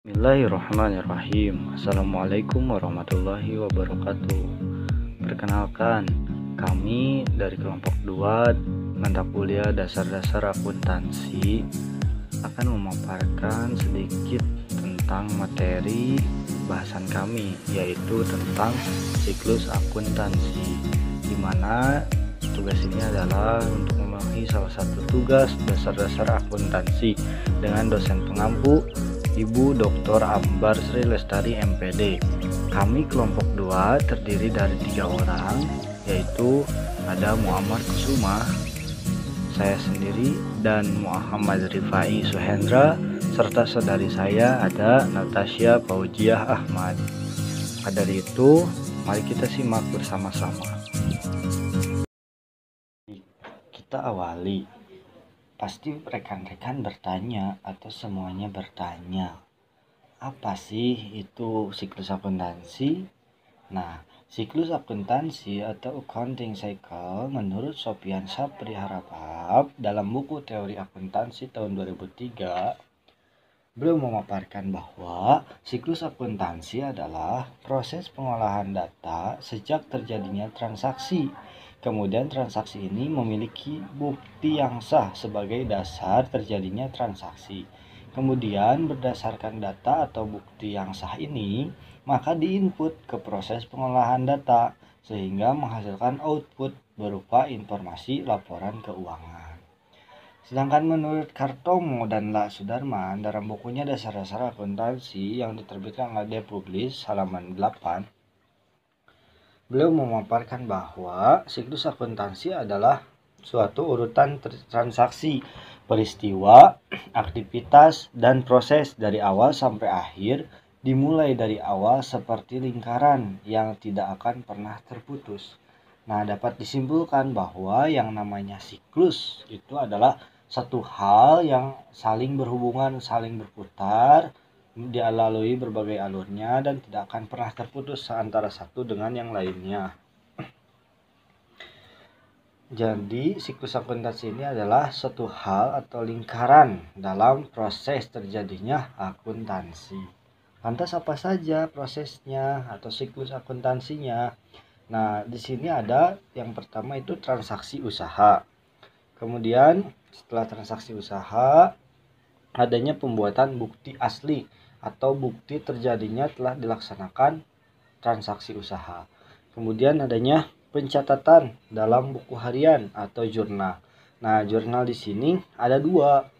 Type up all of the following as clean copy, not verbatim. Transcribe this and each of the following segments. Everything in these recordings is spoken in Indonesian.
Bismillahirrahmanirrahim. Assalamualaikum warahmatullahi wabarakatuh. Perkenalkan, kami dari kelompok 2 mata kuliah dasar-dasar akuntansi akan memaparkan sedikit tentang materi bahasan kami, yaitu tentang siklus akuntansi, di mana tugas ini adalah untuk memenuhi salah satu tugas dasar-dasar akuntansi dengan dosen pengampu Ibu Dr. Ambar Sri Lestari MPD. Kami kelompok 2 terdiri dari 3 orang, yaitu ada Muhammad Kusuma, saya sendiri, dan Muhammad Rifai Suhendra, serta saudari saya ada Natasha Faujiah Ahmad. Dari itu, mari kita simak bersama-sama. Kita awali. Pasti rekan-rekan bertanya atau semuanya bertanya, apa sih itu siklus akuntansi? Nah, siklus akuntansi atau accounting cycle menurut Sofyan Sapri Harahap dalam buku teori akuntansi tahun 2003, beliau memaparkan bahwa siklus akuntansi adalah proses pengolahan data sejak terjadinya transaksi. Kemudian transaksi ini memiliki bukti yang sah sebagai dasar terjadinya transaksi. Kemudian berdasarkan data atau bukti yang sah ini, maka diinput ke proses pengolahan data sehingga menghasilkan output berupa informasi laporan keuangan. Sedangkan menurut Kartomo dan La Sudarman dalam bukunya Dasar-Dasar Akuntansi yang diterbitkan oleh Publis halaman 8, beliau memaparkan bahwa siklus akuntansi adalah suatu urutan transaksi, peristiwa, aktivitas, dan proses dari awal sampai akhir, dimulai dari awal seperti lingkaran yang tidak akan pernah terputus. Nah, dapat disimpulkan bahwa yang namanya siklus itu adalah satu hal yang saling berhubungan, saling berputar, dilalui berbagai alurnya dan tidak akan pernah terputus antara satu dengan yang lainnya. Jadi siklus akuntansi ini adalah satu hal atau lingkaran dalam proses terjadinya akuntansi. Lantas apa saja prosesnya atau siklus akuntansinya? Nah, di sini ada yang pertama itu transaksi usaha. Kemudian setelah transaksi usaha, adanya pembuatan bukti asli atau bukti terjadinya telah dilaksanakan transaksi usaha. Kemudian adanya pencatatan dalam buku harian atau jurnal. Nah, jurnal di sini ada dua.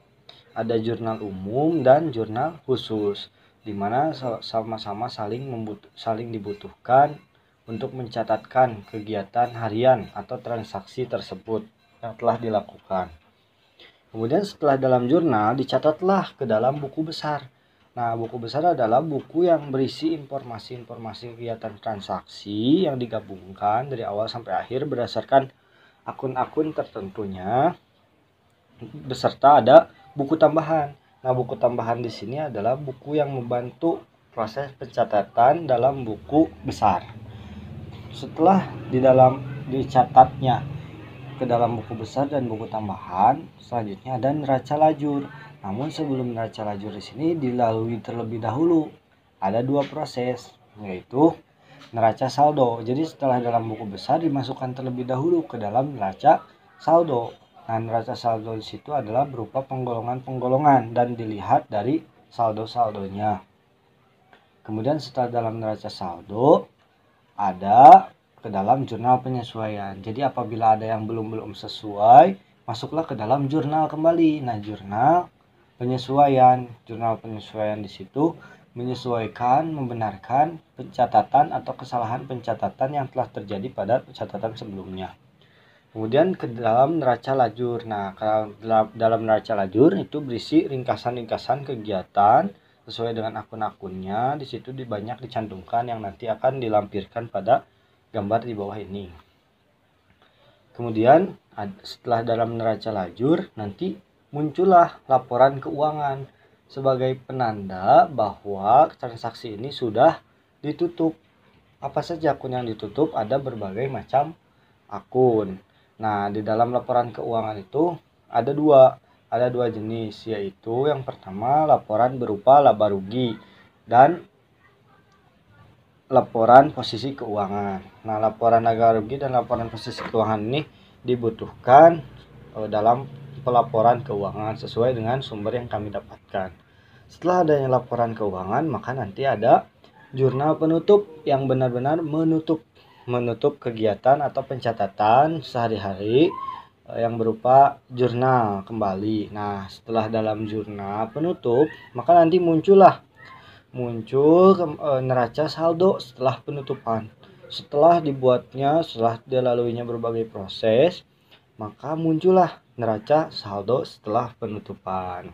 Ada jurnal umum dan jurnal khusus, di mana sama-sama saling dibutuhkan untuk mencatatkan kegiatan harian atau transaksi tersebut yang telah dilakukan. Kemudian setelah dalam jurnal dicatatlah ke dalam buku besar. Nah, buku besar adalah buku yang berisi informasi-informasi kegiatan transaksi yang digabungkan dari awal sampai akhir berdasarkan akun-akun tertentunya, beserta ada buku tambahan. Nah, buku tambahan di sini adalah buku yang membantu proses pencatatan dalam buku besar. Setelah dicatatnya ke dalam buku besar dan buku tambahan, selanjutnya ada neraca lajur. Namun sebelum neraca lajur di sini dilalui terlebih dahulu ada dua proses, yaitu neraca saldo. Jadi setelah dalam buku besar dimasukkan terlebih dahulu ke dalam neraca saldo. Nah, neraca saldo di situ adalah berupa penggolongan-penggolongan dan dilihat dari saldo-saldonya. Kemudian setelah dalam neraca saldo ada ke dalam jurnal penyesuaian. Jadi apabila ada yang belum sesuai, masuklah ke dalam jurnal kembali. Nah, jurnal penyesuaian di situ menyesuaikan, membenarkan pencatatan atau kesalahan pencatatan yang telah terjadi pada pencatatan sebelumnya. Kemudian ke dalam neraca lajur. Nah, dalam neraca lajur itu berisi ringkasan-ringkasan kegiatan sesuai dengan akun-akunnya. Di situ banyak dicantumkan yang nanti akan dilampirkan pada gambar di bawah ini. Kemudian setelah dalam neraca lajur nanti muncullah laporan keuangan sebagai penanda bahwa transaksi ini sudah ditutup. Apa saja akun yang ditutup? Ada berbagai macam akun. Nah, di dalam laporan keuangan itu ada dua jenis, yaitu yang pertama laporan berupa laba rugi. dan laporan posisi keuangan. Nah, laporan laba rugi dan laporan posisi keuangan ini dibutuhkan dalam pelaporan keuangan sesuai dengan sumber yang kami dapatkan. Setelah adanya laporan keuangan, maka nanti ada jurnal penutup yang benar-benar menutup kegiatan atau pencatatan sehari-hari yang berupa jurnal kembali. Nah, setelah dalam jurnal penutup, maka nanti muncul neraca saldo setelah penutupan. Setelah dilaluinya berbagai proses, maka muncullah neraca saldo setelah penutupan.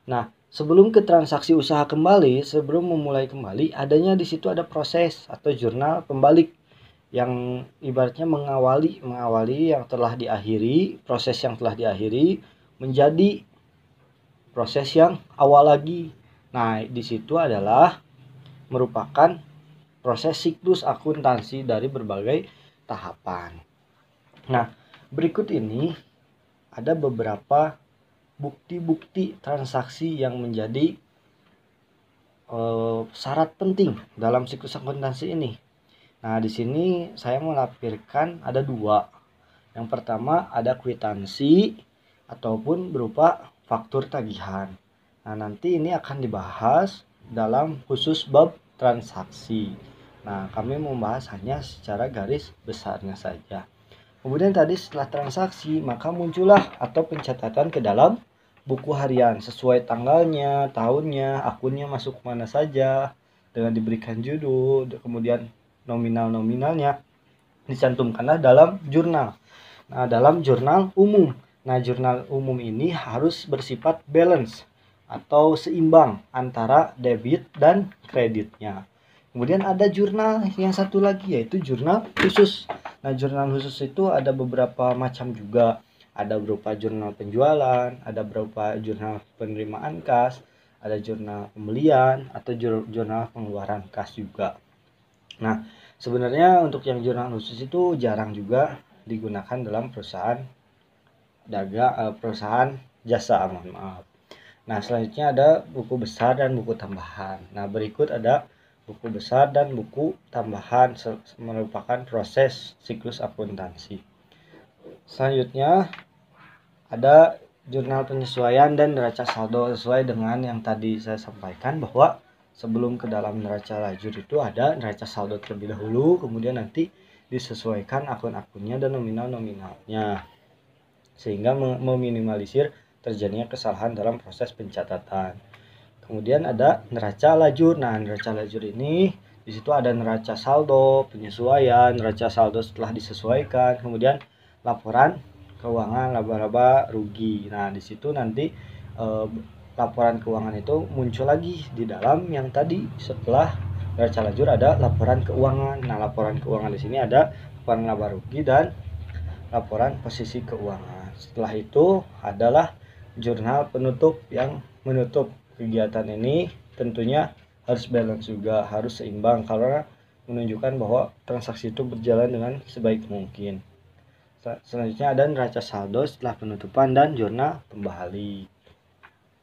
Nah, sebelum ke transaksi usaha kembali, sebelum memulai kembali, adanya di situ ada proses atau jurnal pembalik yang ibaratnya mengawali yang telah diakhiri, proses yang telah diakhiri menjadi proses yang awal lagi. Nah, di situ adalah merupakan proses siklus akuntansi dari berbagai tahapan. Nah, berikut ini ada beberapa bukti-bukti transaksi yang menjadi syarat penting dalam siklus akuntansi ini. Nah, di sini saya melampirkan ada dua. Yang pertama ada kwitansi ataupun berupa faktur tagihan. Nah, nanti ini akan dibahas dalam khusus bab transaksi. Nah, kami membahas hanya secara garis besarnya saja. Kemudian tadi setelah transaksi, maka muncullah atau pencatatan ke dalam buku harian sesuai tanggalnya, tahunnya, akunnya masuk mana saja dengan diberikan judul, kemudian nominalnya dicantumkanlah dalam jurnal. Nah, dalam jurnal umum. Nah, jurnal umum ini harus bersifat balance atau seimbang antara debit dan kreditnya. Kemudian ada jurnal yang satu lagi yaitu jurnal khusus. Nah, jurnal khusus itu ada beberapa macam juga. Ada berupa jurnal penjualan, ada berupa jurnal penerimaan kas, ada jurnal pembelian atau jurnal pengeluaran kas juga. Nah, sebenarnya untuk yang jurnal khusus itu jarang juga digunakan dalam perusahaan jasa, mohon maaf. Nah, selanjutnya ada buku besar dan buku tambahan. Nah, berikut ada buku besar dan buku tambahan merupakan proses siklus akuntansi. Selanjutnya ada jurnal penyesuaian dan neraca saldo sesuai dengan yang tadi saya sampaikan bahwa sebelum ke dalam neraca lajur itu ada neraca saldo terlebih dahulu, kemudian nanti disesuaikan akun-akunnya dan nominal-nominalnya sehingga meminimalisir terjadinya kesalahan dalam proses pencatatan. Kemudian ada neraca lajur. Nah, neraca lajur ini di situ ada neraca saldo, penyesuaian, neraca saldo setelah disesuaikan, kemudian laporan keuangan laba-laba rugi. Nah, di situ nanti laporan keuangan itu muncul lagi di dalam yang tadi setelah neraca lajur ada laporan keuangan. Nah, laporan keuangan di sini ada laporan laba rugi dan laporan posisi keuangan. Setelah itu adalah jurnal penutup yang menutup kegiatan ini, tentunya harus balance juga, harus seimbang karena menunjukkan bahwa transaksi itu berjalan dengan sebaik mungkin. Selanjutnya ada neraca saldo setelah penutupan dan jurnal pembalik.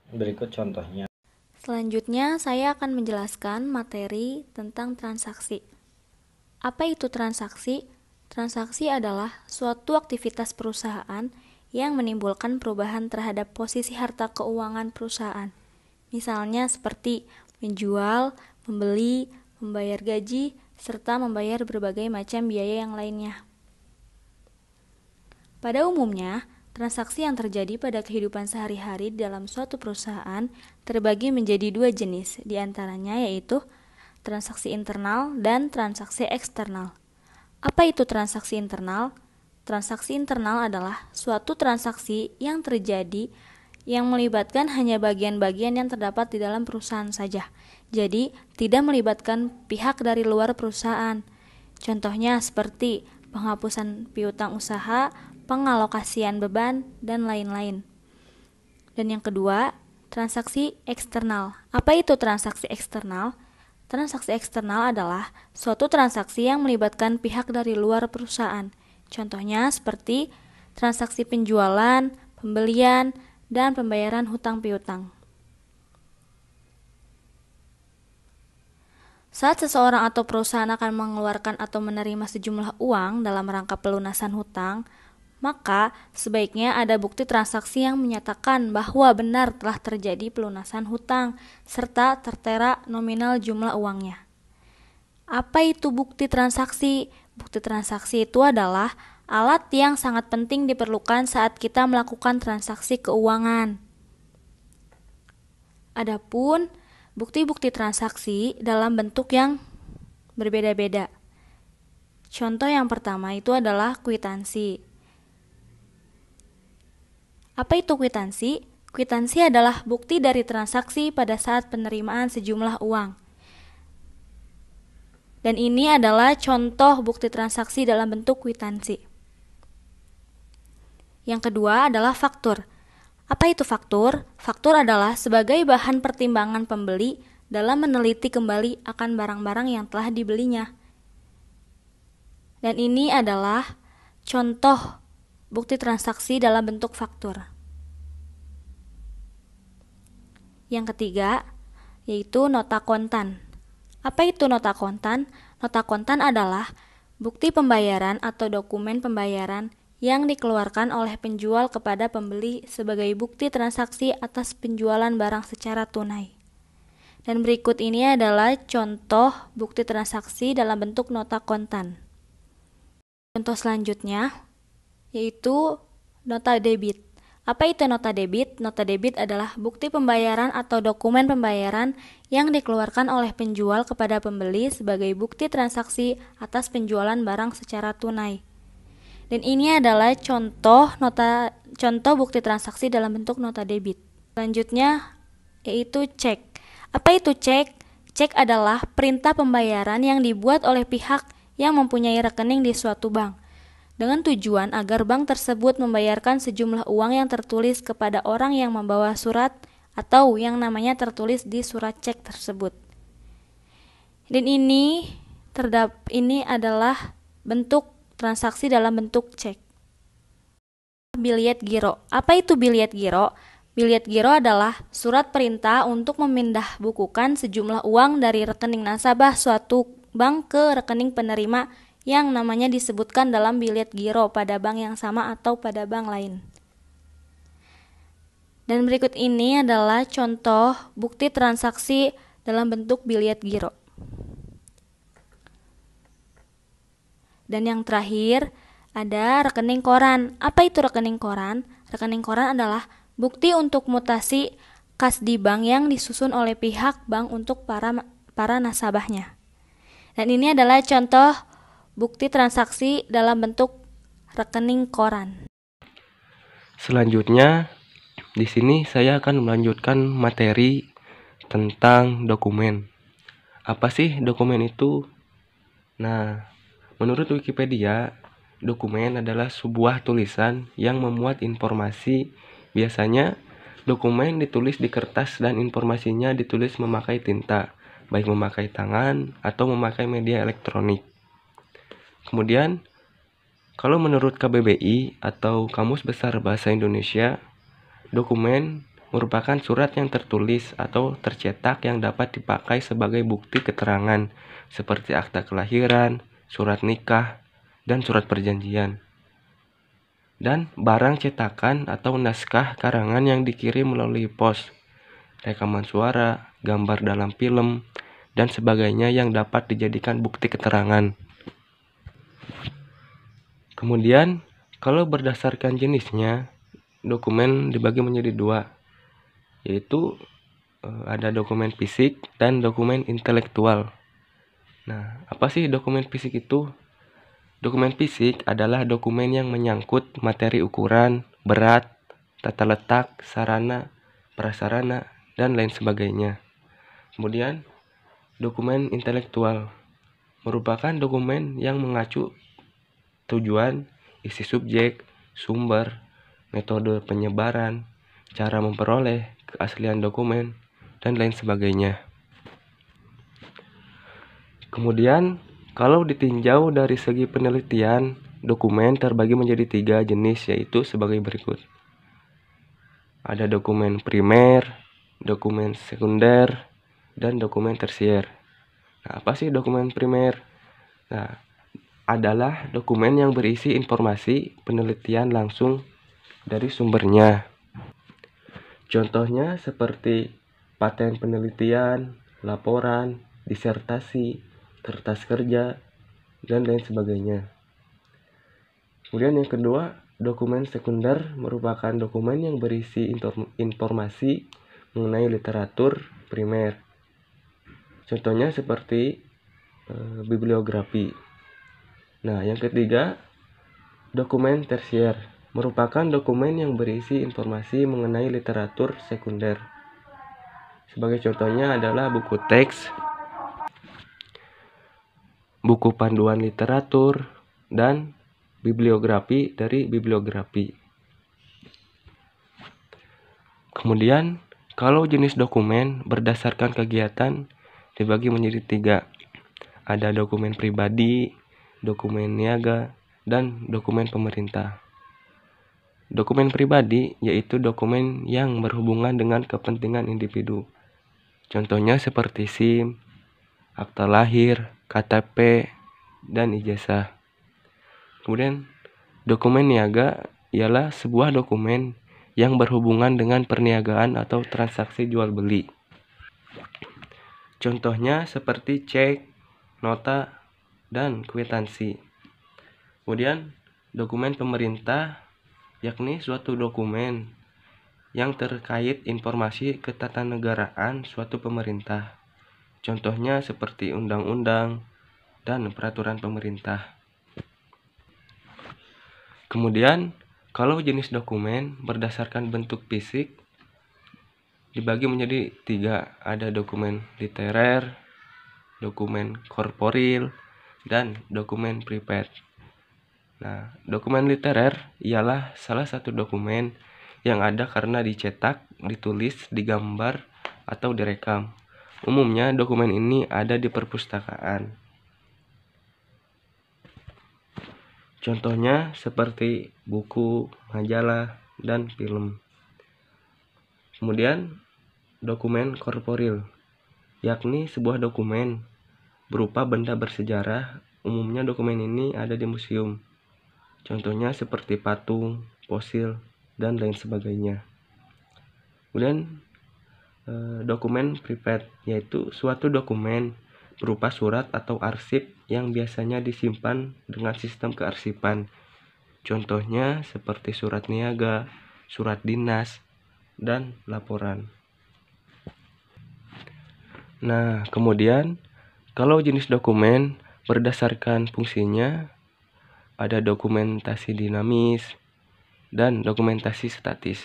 Berikut contohnya. Selanjutnya saya akan menjelaskan materi tentang transaksi. Apa itu transaksi? Transaksi adalah suatu aktivitas perusahaan yang menimbulkan perubahan terhadap posisi harta keuangan perusahaan. Misalnya seperti menjual, membeli, membayar gaji, serta membayar berbagai macam biaya yang lainnya. Pada umumnya, transaksi yang terjadi pada kehidupan sehari-hari dalam suatu perusahaan terbagi menjadi dua jenis, diantaranya yaitu transaksi internal dan transaksi eksternal. Apa itu transaksi internal? Transaksi internal adalah suatu transaksi yang terjadi yang melibatkan hanya bagian-bagian yang terdapat di dalam perusahaan saja. Jadi, tidak melibatkan pihak dari luar perusahaan. Contohnya seperti penghapusan piutang usaha, pengalokasian beban, dan lain-lain. Dan yang kedua, transaksi eksternal. Apa itu transaksi eksternal? Transaksi eksternal adalah suatu transaksi yang melibatkan pihak dari luar perusahaan. Contohnya seperti transaksi penjualan, pembelian, dan pembayaran hutang piutang. Saat seseorang atau perusahaan akan mengeluarkan atau menerima sejumlah uang dalam rangka pelunasan hutang, maka sebaiknya ada bukti transaksi yang menyatakan bahwa benar telah terjadi pelunasan hutang serta tertera nominal jumlah uangnya. Apa itu bukti transaksi? Bukti transaksi itu adalah alat yang sangat penting diperlukan saat kita melakukan transaksi keuangan. Adapun bukti-bukti transaksi dalam bentuk yang berbeda-beda. Contoh yang pertama itu adalah kwitansi. Apa itu kwitansi? Kwitansi adalah bukti dari transaksi pada saat penerimaan sejumlah uang. Dan ini adalah contoh bukti transaksi dalam bentuk kwitansi. Yang kedua adalah faktur. Apa itu faktur? Faktur adalah sebagai bahan pertimbangan pembeli dalam meneliti kembali akan barang-barang yang telah dibelinya. Dan ini adalah contoh bukti transaksi dalam bentuk faktur. Yang ketiga yaitu nota kontan. Apa itu nota kontan? Nota kontan adalah bukti pembayaran atau dokumen pembayaran yang dikeluarkan oleh penjual kepada pembeli sebagai bukti transaksi atas penjualan barang secara tunai. Dan berikut ini adalah contoh bukti transaksi dalam bentuk nota kontan. Contoh selanjutnya yaitu nota debit. Apa itu nota debit? Nota debit adalah bukti pembayaran atau dokumen pembayaran yang dikeluarkan oleh penjual kepada pembeli sebagai bukti transaksi atas penjualan barang secara tunai. Dan ini adalah contoh bukti transaksi dalam bentuk nota debit. Selanjutnya yaitu cek. Apa itu cek? Cek adalah perintah pembayaran yang dibuat oleh pihak yang mempunyai rekening di suatu bank, dengan tujuan agar bank tersebut membayarkan sejumlah uang yang tertulis kepada orang yang membawa surat atau yang namanya tertulis di surat cek tersebut. Dan ini adalah bentuk transaksi dalam bentuk cek. Biliet giro. Apa itu biliet giro? Biliet giro adalah surat perintah untuk memindah bukukan sejumlah uang dari rekening nasabah suatu bank ke rekening penerima yang namanya disebutkan dalam biliet giro pada bank yang sama atau pada bank lain. Dan berikut ini adalah contoh bukti transaksi dalam bentuk biliet giro. Dan yang terakhir ada rekening koran. Apa itu rekening koran? Rekening koran adalah bukti untuk mutasi kas di bank yang disusun oleh pihak bank untuk para nasabahnya. Dan ini adalah contoh bukti transaksi dalam bentuk rekening koran. Selanjutnya, di sini saya akan melanjutkan materi tentang dokumen. Apa sih dokumen itu? Nah, menurut Wikipedia, dokumen adalah sebuah tulisan yang memuat informasi. Biasanya, dokumen ditulis di kertas dan informasinya ditulis memakai tinta, baik memakai tangan atau memakai media elektronik. Kemudian, kalau menurut KBBI atau Kamus Besar Bahasa Indonesia, dokumen merupakan surat yang tertulis atau tercetak yang dapat dipakai sebagai bukti keterangan seperti akta kelahiran, surat nikah, dan surat perjanjian. Dan barang cetakan atau naskah karangan yang dikirim melalui pos, rekaman suara, gambar dalam film, dan sebagainya yang dapat dijadikan bukti keterangan. Kemudian, kalau berdasarkan jenisnya, dokumen dibagi menjadi dua, yaitu ada dokumen fisik dan dokumen intelektual. Nah, apa sih dokumen fisik itu? Dokumen fisik adalah dokumen yang menyangkut materi ukuran, berat, tata letak, sarana, prasarana, dan lain sebagainya. Kemudian, dokumen intelektual merupakan dokumen yang mengacu tujuan, isi subjek, sumber, metode penyebaran, cara memperoleh, keaslian dokumen, dan lain sebagainya. Kemudian, kalau ditinjau dari segi penelitian, dokumen terbagi menjadi 3 jenis, yaitu sebagai berikut. Ada dokumen primer, dokumen sekunder, dan dokumen tersier. Nah, apa sih dokumen primer? Nah, adalah dokumen yang berisi informasi penelitian langsung dari sumbernya. Contohnya seperti paten penelitian, laporan, disertasi, kertas kerja, dan lain sebagainya. Kemudian yang kedua, dokumen sekunder merupakan dokumen yang berisi informasi mengenai literatur primer. Contohnya seperti bibliografi. Nah, yang ketiga, dokumen tersier merupakan dokumen yang berisi informasi mengenai literatur sekunder. Sebagai contohnya adalah buku teks, buku panduan literatur, dan bibliografi dari bibliografi. Kemudian, kalau jenis dokumen berdasarkan kegiatan dibagi menjadi 3. Ada dokumen pribadi, dokumen niaga, dan dokumen pemerintah. Dokumen pribadi yaitu dokumen yang berhubungan dengan kepentingan individu. Contohnya seperti SIM, akta lahir, KTP, dan ijazah. Kemudian, dokumen niaga ialah sebuah dokumen yang berhubungan dengan perniagaan atau transaksi jual beli. Contohnya seperti cek, nota, dan kwitansi. Kemudian, dokumen pemerintah yakni suatu dokumen yang terkait informasi ketatanegaraan suatu pemerintah. Contohnya seperti undang-undang dan peraturan pemerintah. Kemudian, kalau jenis dokumen berdasarkan bentuk fisik dibagi menjadi 3. Ada dokumen literer, dokumen korporil, dan dokumen privat. Nah, dokumen literer ialah salah satu dokumen yang ada karena dicetak, ditulis, digambar, atau direkam. Umumnya dokumen ini ada di perpustakaan. Contohnya seperti buku, majalah, dan film. Kemudian dokumen korporil, yakni sebuah dokumen berupa benda bersejarah. Umumnya dokumen ini ada di museum. Contohnya seperti patung, fosil, dan lain sebagainya. Kemudian dokumen privat yaitu suatu dokumen berupa surat atau arsip yang biasanya disimpan dengan sistem kearsipan. Contohnya seperti surat niaga, surat dinas, dan laporan. Nah, kemudian kalau jenis dokumen berdasarkan fungsinya ada dokumentasi dinamis dan dokumentasi statis.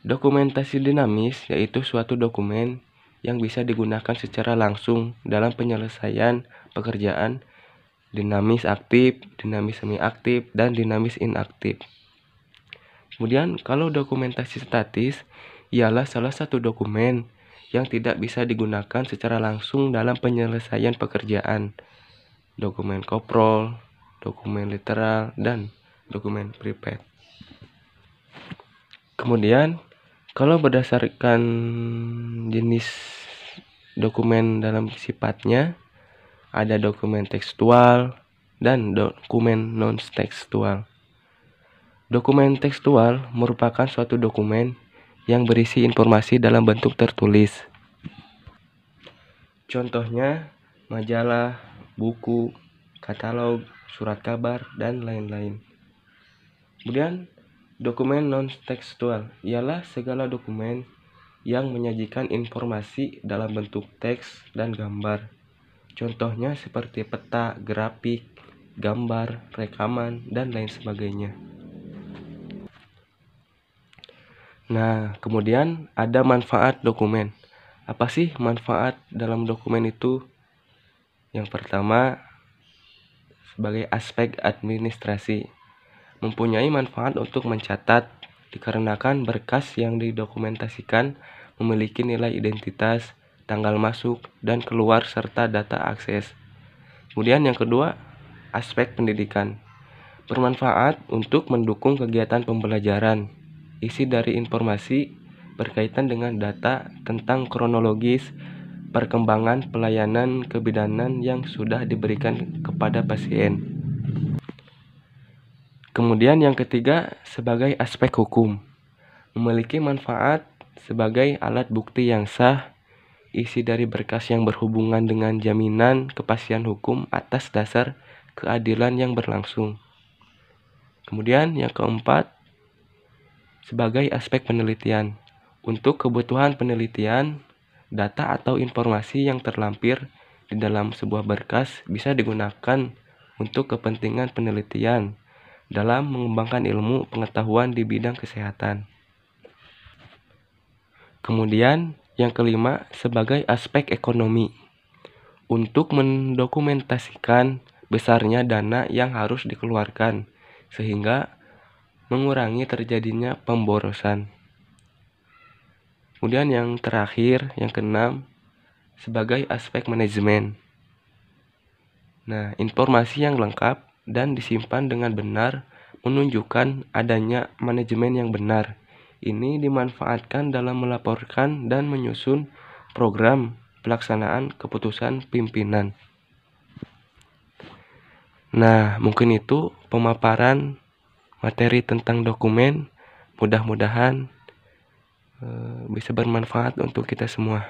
Dokumentasi dinamis yaitu suatu dokumen yang bisa digunakan secara langsung dalam penyelesaian pekerjaan, dinamis aktif, dinamis semi-aktif, dan dinamis inaktif. Kemudian kalau dokumentasi statis ialah salah satu dokumen yang tidak bisa digunakan secara langsung dalam penyelesaian pekerjaan, dokumen koprol, dokumen literal, dan dokumen privat. Kemudian, kalau berdasarkan jenis dokumen dalam sifatnya, ada dokumen tekstual dan dokumen non-tekstual. Dokumen tekstual merupakan suatu dokumen yang berisi informasi dalam bentuk tertulis. Contohnya, majalah, buku, katalog, surat kabar, dan lain-lain. Kemudian, dokumen non-tekstual ialah segala dokumen yang menyajikan informasi dalam bentuk teks dan gambar. Contohnya seperti peta, grafik, gambar, rekaman, dan lain sebagainya. Nah, kemudian ada manfaat dokumen. Apa sih manfaat dalam dokumen itu? Yang pertama, sebagai aspek administrasi, mempunyai manfaat untuk mencatat dikarenakan berkas yang didokumentasikan memiliki nilai identitas, tanggal masuk, dan keluar serta data akses. Kemudian yang kedua, aspek pendidikan, bermanfaat untuk mendukung kegiatan pembelajaran. Isi dari informasi berkaitan dengan data tentang kronologis, perkembangan pelayanan kebidanan yang sudah diberikan kepada pasien. Kemudian yang ketiga, sebagai aspek hukum, memiliki manfaat sebagai alat bukti yang sah, isi dari berkas yang berhubungan dengan jaminan kepastian hukum atas dasar keadilan yang berlangsung. Kemudian yang keempat, sebagai aspek penelitian, untuk kebutuhan penelitian, data atau informasi yang terlampir di dalam sebuah berkas bisa digunakan untuk kepentingan penelitian dalam mengembangkan ilmu pengetahuan di bidang kesehatan. Kemudian yang kelima, sebagai aspek ekonomi, untuk mendokumentasikan besarnya dana yang harus dikeluarkan sehingga mengurangi terjadinya pemborosan. Kemudian yang terakhir, yang keenam, sebagai aspek manajemen. Nah, informasi yang lengkap dan disimpan dengan benar menunjukkan adanya manajemen yang benar. Ini dimanfaatkan dalam melaporkan dan menyusun program pelaksanaan keputusan pimpinan. Nah, mungkin itu pemaparan materi tentang dokumen. Mudah-mudahan bisa bermanfaat untuk kita semua.